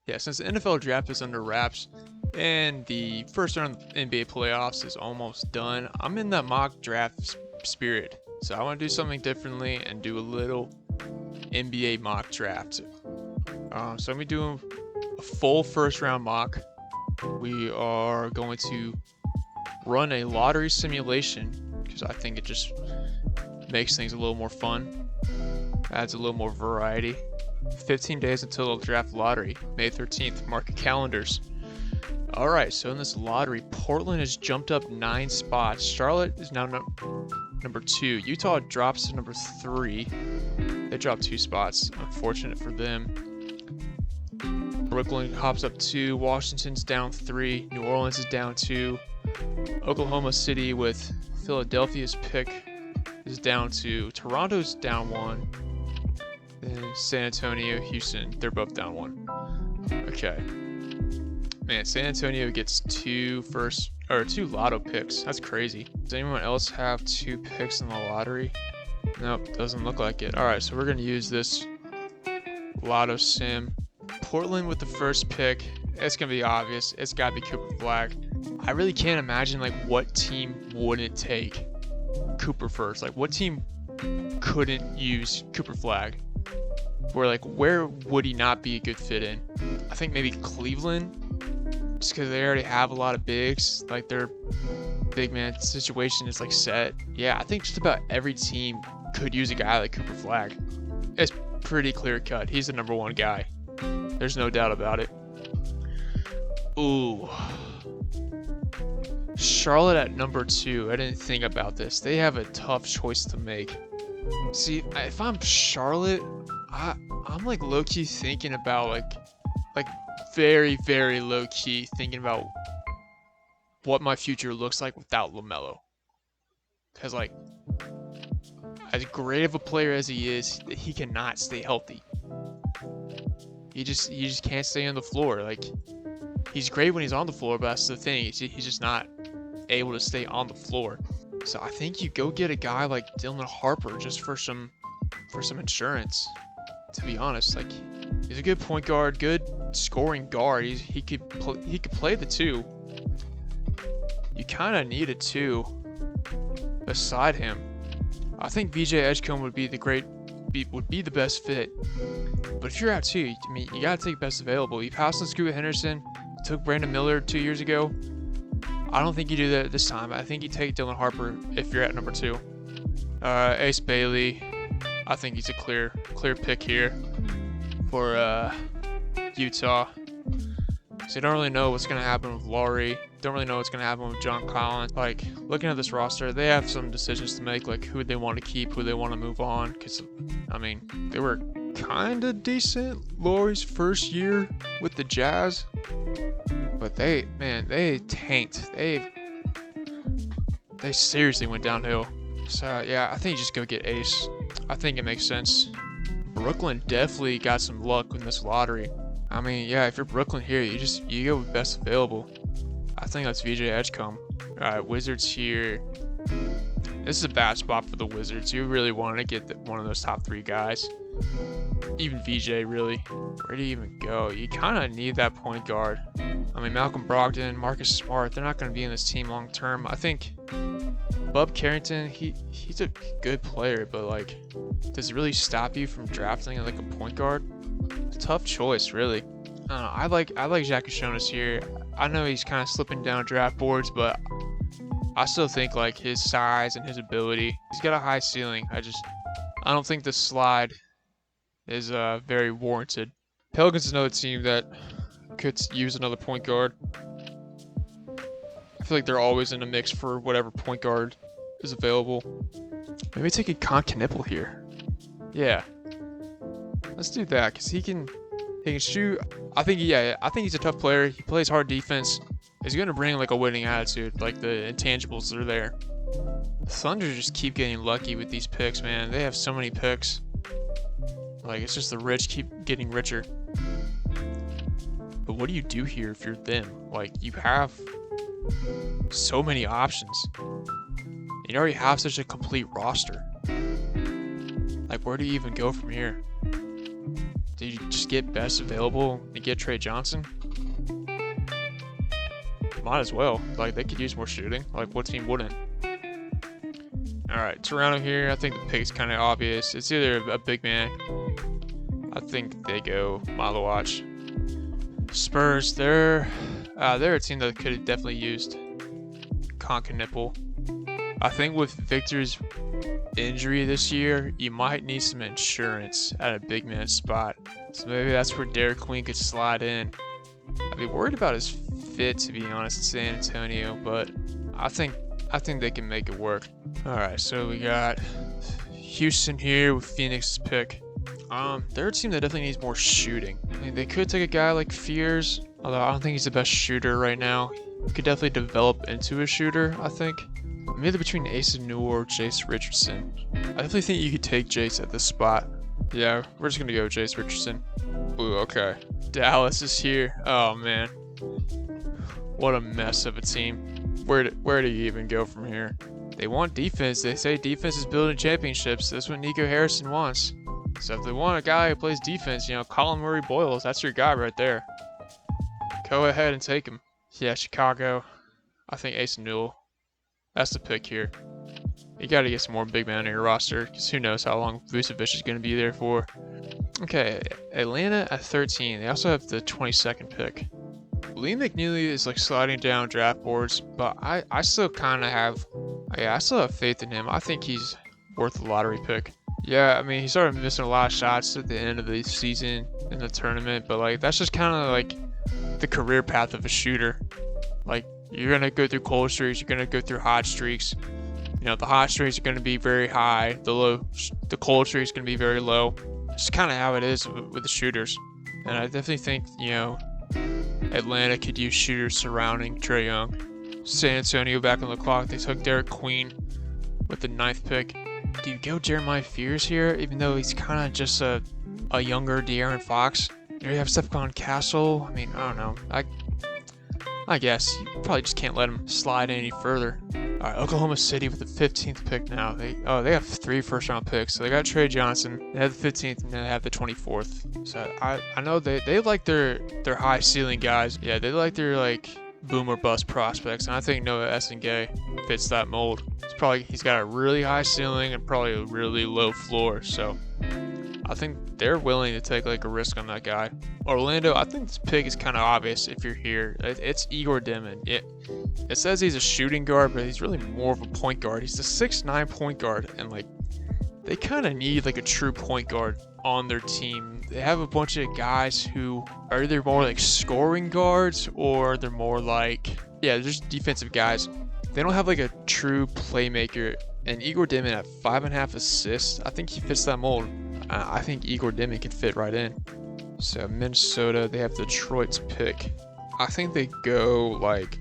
Yeah, since the NFL draft is under wraps and the first round of the NBA playoffs is almost done, I'm in that mock draft spirit. So I want to do something differently and do a little NBA mock draft. So I'm doing a full first round mock. We are going to run a lottery simulation because I think it just makes things a little more fun, adds a little more variety. 15 days until the draft lottery, May 13th. Mark your calendars. All right, so in this lottery, Portland has jumped up 9 spots. Charlotte is now number 2. Utah drops to number 3. They dropped 2 spots. Unfortunate for them. Brooklyn hops up 2. Washington's down 3. New Orleans is down 2. Oklahoma City with Philadelphia's pick is down 2. Toronto's down 1. And San Antonio, Houston, they're both down 1. Okay. Man, San Antonio gets 2 lotto picks. That's crazy. Does anyone else have 2 picks in the lottery? Nope, doesn't look like it. Alright, so we're going to use this lotto sim. Portland with the first pick. It's going to be obvious. It's got to be Cooper Flag. I really can't imagine what team wouldn't take Cooper first. What team couldn't use Cooper Flag? Where would he not be a good fit in? I think maybe Cleveland, just because they already have a lot of bigs. Their big man situation is set. Yeah, I think just about every team could use a guy like Cooper Flag. It's pretty clear cut. He's the number 1 guy. There's no doubt about it. Ooh. Charlotte at number 2. I didn't think about this. They have a tough choice to make. See, if I'm Charlotte, I'm low-key thinking about very, very low-key thinking about what my future looks like without LaMelo. Because as great of a player as he is, he cannot stay healthy. He just can't stay on the floor. He's great when he's on the floor, but that's the thing. He's just not able to stay on the floor. So I think you go get a guy like Dylan Harper just for some insurance. To be honest, he's a good point guard, good scoring guard. He could play the 2. You kind of need a 2 beside him. I think VJ Edgecombe would be the best fit. But if you're at 2, you gotta take best available. You passed on Scoot Henderson, took Brandon Miller 2 years ago. I don't think you do that this time. I think you take Dylan Harper if you're at number 2. Ace Bailey. I think he's a clear pick here for Utah. So you don't really know what's going to happen with Laurie. Don't really know what's going to happen with John Collins. Looking at this roster, they have some decisions to make, who they want to keep, who they want to move on. Because, they were kind of decent Laurie's first year with the Jazz. But they tanked. They seriously went downhill. So, yeah, I think you just go get Ace. I think it makes sense. Brooklyn definitely got some luck in this lottery. Yeah, if you're Brooklyn here, you go with best available. I think that's VJ Edgecombe. Alright, Wizards here. This is a bad spot for the Wizards. You really want to get one of those top 3 guys. Even VJ, really. Where do you even go? You kind of need that point guard. Malcolm Brogdon, Marcus Smart, they're not going to be in this team long term. I think Bub Carrington, he's a good player, but does it really stop you from drafting a point guard? It's a tough choice, really. I like Zach Ashonis here. I know he's kind of slipping down draft boards, but I still think his size and his ability, he's got a high ceiling. I don't think the slide is very warranted. Pelicans is another team that could use another point guard. I feel like they're always in a mix for whatever point guard is available. Maybe take a Con Knipple here. Yeah, let's do that because he can shoot. I think he's a tough player. He plays hard defense. He's gonna bring a winning attitude. The intangibles are there. Thunder just keep getting lucky with these picks, man. They have so many picks. It's just the rich keep getting richer. But what do you do here if you're them? You have so many options. You already have such a complete roster. Where do you even go from here? Do Do you just get best available and get Trey Johnson? Might as well. Like, they could use more shooting. Like, what team wouldn't? Alright, Toronto here. I think the pick is kind of obvious. It's either a big man. I think they go Malowacz. Spurs, they're a team that could have definitely used Conkanipple. I think with Victor's injury this year, you might need some insurance at a big man spot. So maybe that's where Derek Queen could slide in. I'd be worried about his fit, to be honest, in San Antonio, but I think they can make it work. Alright, so we got Houston here with Phoenix's pick. They're a team that definitely needs more shooting. I mean, they could take a guy like Fears, although I don't think he's the best shooter right now. He could definitely develop into a shooter, I think. I'm either between Asa Newell or Jace Richardson. I definitely think you could take Jace at this spot. Yeah, we're just gonna go Jace Richardson. Ooh, okay. Dallas is here. Oh man. What a mess of a team. Where do you even go from here? They want defense. They say defense is building championships. That's what Nico Harrison wants. So if they want a guy who plays defense, you know, Colin Murray Boyles, that's your guy right there. Go ahead and take him. Yeah, Chicago. I think Asa Newell. That's the pick here. You got to get some more big men on your roster, because who knows how long Vucevic is going to be there for. Okay, Atlanta at 13. They also have the 22nd pick. Lee McNeely is like sliding down draft boards, but I still kind of have, I still have faith in him. I think he's worth a lottery pick. Yeah, I mean, he started missing a lot of shots at the end of the season in the tournament, but like that's just kind of like the career path of a shooter. Like, you're gonna go through cold streaks, you're gonna go through hot streaks. You know, the hot streaks are gonna be very high, the cold streaks gonna be very low. It's kind of how it is with the shooters. And I definitely think, you know, Atlanta could use shooters surrounding Trae Young. San Antonio back on the clock. They took Derek Queen with the 9th pick. Do you go Jeremiah Fears here, even though he's kind of just a younger De'Aaron Fox? You have Stephon Castle. I mean, I don't know. I guess you probably just can't let him slide any further. All right, Oklahoma City with the 15th pick now. They have 3 first-round picks. So they got Trey Johnson. They have the 15th, and they have the 24th. So I know they like their high ceiling guys. Yeah, they like their like boom or bust prospects, and I think Noah Essengay fits that mold. He's got a really high ceiling and probably a really low floor. So I think they're willing to take like a risk on that guy. Orlando, I think this pick is kind of obvious if you're here. It's Igor Dimin. It says he's a shooting guard, but he's really more of a point guard. He's a 6'9" point guard, and like they kind of need like a true point guard on their team. They have a bunch of guys who are either more like scoring guards or they're more like, yeah, they're just defensive guys. They don't have like a true playmaker. And Igor Dimin at 5.5 assists, I think he fits that mold. I think Igor Dimin can fit right in. So Minnesota, they have Detroit's pick. I think they go like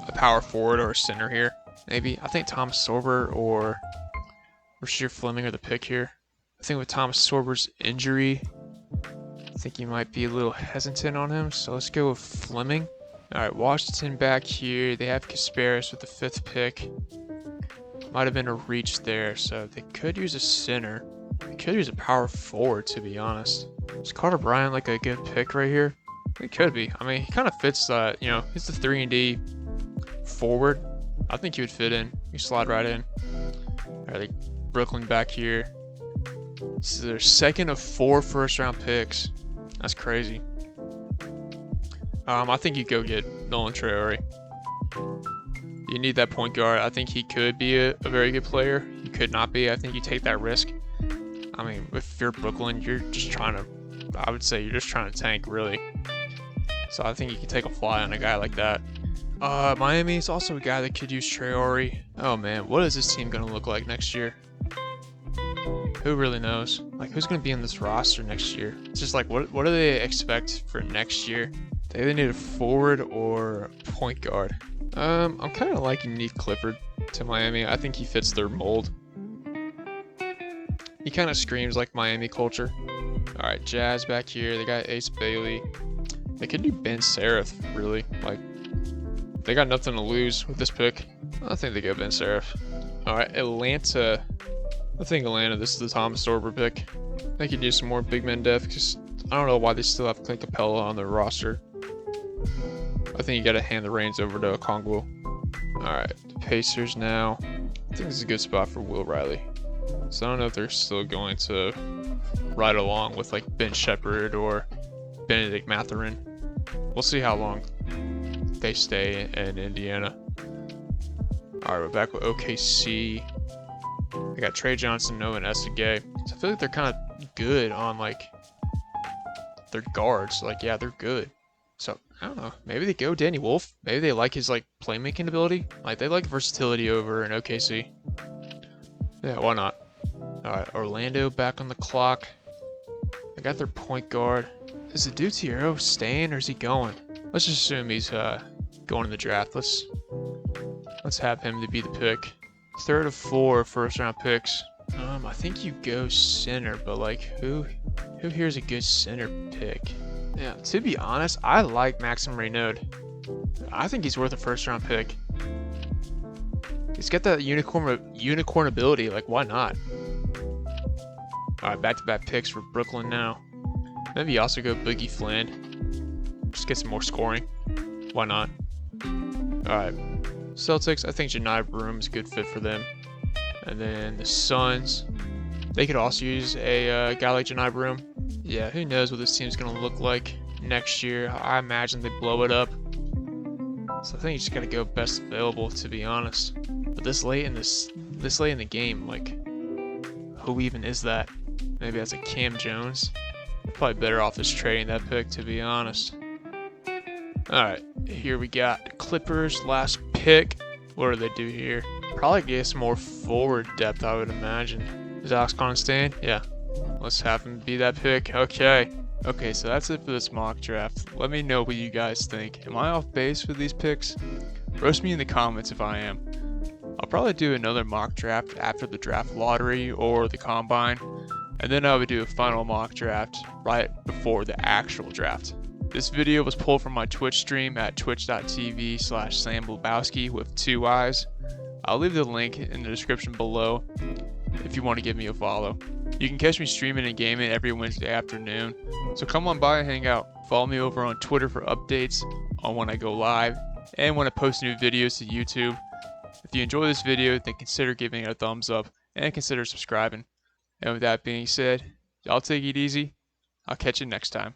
a power forward or a center here. Maybe. I think Thomas Sorber or Rasheer Fleming are the pick here. I think with Thomas Sorber's injury, I think you might be a little hesitant on him. So let's go with Fleming. All right, Washington back here. They have Kasparis with the 5th pick. Might have been a reach there, so they could use a center. They could use a power forward, to be honest. Is Carter Bryant like a good pick right here? It could be. I mean, he kind of fits that, you know, he's the 3-and-D forward. I think he would fit in. You slide right in. All right, Brooklyn back here. This is their 2nd of 4 first-round picks. That's crazy. I think you go get Nolan Traore. You need that point guard. I think he could be a very good player. He could not be. I think you take that risk. I mean, if you're Brooklyn, you're just trying to, I would say you're just trying to tank, really. So I think you can take a fly on a guy like that. Miami is also a guy that could use Traore. Oh man, what is this team going to look like next year? Who really knows? Like, who's going to be in this roster next year? It's just like, what do they expect for next year? They either need a forward or a point guard. I'm kind of liking Neef Clifford to Miami. I think he fits their mold. He kind of screams like Miami culture. All right, Jazz back here. They got Ace Bailey. They could do Ben Seraph, really. Like, they got nothing to lose with this pick. I think they go Ben Seraph. All right, Atlanta. I think Atlanta, this is the Thomas Sorber pick. They could use some more big men depth because I don't know why they still have Clint Capella on their roster. I think you got to hand the reins over to Okongwu. Alright, the Pacers now. I think this is a good spot for Will Riley. So I don't know if they're still going to ride along with like Ben Shepherd or Benedict Mathurin. We'll see how long they stay in Indiana. Alright, we're back with OKC. They got Trey Johnson, Noah, and Estegay. So I feel like they're kind of good on like their guards. Like, yeah, they're good. So I don't know. Maybe they go Danny Wolf. Maybe they like his like playmaking ability. Like they like versatility over in OKC. Yeah, why not? Alright, Orlando back on the clock. They got their point guard. Is the Dutiero staying or is he going? Let's just assume he's going in the draft. Let's have him to be the pick. 3rd of 4 first-round picks. I think you go center, but like who here is a good center pick? Yeah, to be honest, I like Maxim Reynaud. I think he's worth a first-round pick. He's got that unicorn ability. Like, why not? All right, back-to-back picks for Brooklyn now. Maybe also go Boogie Flynn. Just get some more scoring. Why not? All right, Celtics. I think Janai Broom is a good fit for them. And then the Suns. They could also use a guy like Janai Broom. Yeah, who knows what this team's gonna look like next year. I imagine they blow it up. So I think you just gotta go best available, to be honest. But this late in the game, like, who even is that? Maybe that's a Cam Jones. Probably better off just trading that pick, to be honest. Alright, here we got the Clippers, last pick. What do they do here? Probably get some more forward depth, I would imagine. Is Alex Collins staying? Yeah. Let's have him be that pick. Okay, so that's it for this mock draft. Let me know what you guys think. Am I off base for these picks? Roast me in the comments if I am. I'll probably do another mock draft after the draft lottery or the combine, and then I would do a final mock draft right before the actual draft. This video was pulled from my Twitch stream at twitch.tv/SamLubowski with 2 eyes. I'll leave the link in the description below if you want to give me a follow. You can catch me streaming and gaming every Wednesday afternoon, so come on by and hang out. Follow me over on Twitter for updates on when I go live and when I post new videos to YouTube. If you enjoy this video, then consider giving it a thumbs up and consider subscribing. And with that being said, y'all take it easy. I'll catch you next time.